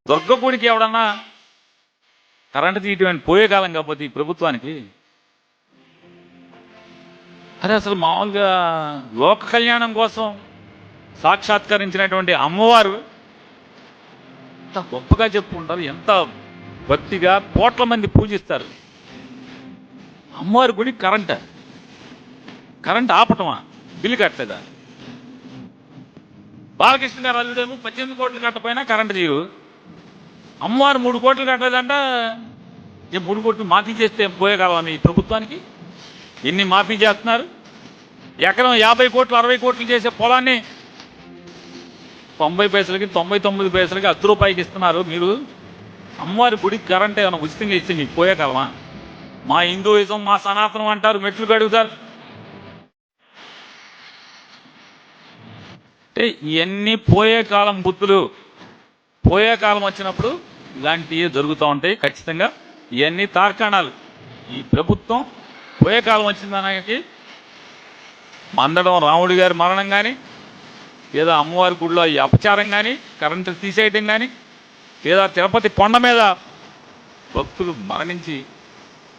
దుర్గపూడికి ఎవడన్నా కరెంటు తీయటం పోయే కాలం కాకపోతే ఈ ప్రభుత్వానికి అరే అసలు మామూలుగా లోక కళ్యాణం కోసం సాక్షాత్కరించినటువంటి అమ్మవారు ఎంత గొప్పగా చెప్పుకుంటారు, ఎంత భక్తిగా కోట్ల మంది పూజిస్తారు. అమ్మవారి గుడి కరెంట్ ఆపటమా? బిల్లు కట్టలేదా? బాలకృష్ణ గారు అల్లుడేమో 18 కోట్లు కట్టపోయినా కరెంటు తీరు. అమ్మవారు 3 కోట్లు కట్టలేదంట. 3 కోట్లు మాఫీ చేస్తే పోయేకాలం ఈ ప్రభుత్వానికి ఎన్ని మాఫీ చేస్తున్నారు? ఎకరం 50 కోట్లు 60 కోట్లు చేసే పొలాన్ని 90 పైసలకి 99 పైసలకి ₹10 ఇస్తున్నారు. మీరు అమ్మవారి గుడికి కరెంట్ ఏమైనా ఉచితంగా ఇస్తే మీకు పోయేకాలమా? మా హిందూయిజం మా సనాతనం అంటారు, మెట్లు కడుగుతారు. అంటే ఇవన్నీ పోయే కాలం బుద్ధులు. పోయే కాలం వచ్చినప్పుడు ఇలాంటివి జరుగుతూ ఉంటాయి ఖచ్చితంగా. ఇవన్నీ తార్కాణాలు. ఈ ప్రభుత్వం పోయే కాలం వచ్చిందనకి మందడం రాముడి గారి మరణం కానీ, లేదా అమ్మవారి గుడిలో ఈ అపచారం కానీ, కరెంటు తీసేయటం కానీ, లేదా తిరుపతి కొండ మీద భక్తులు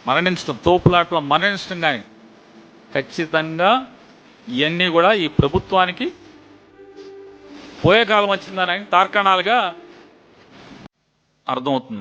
మరణించడం తోపులాట్లో మరణించడం కానీ, ఖచ్చితంగా ఇవన్నీ కూడా ఈ ప్రభుత్వానికి పోయే కాలం వచ్చిందని తార్కాణాలుగా అర్థమవుతుంది.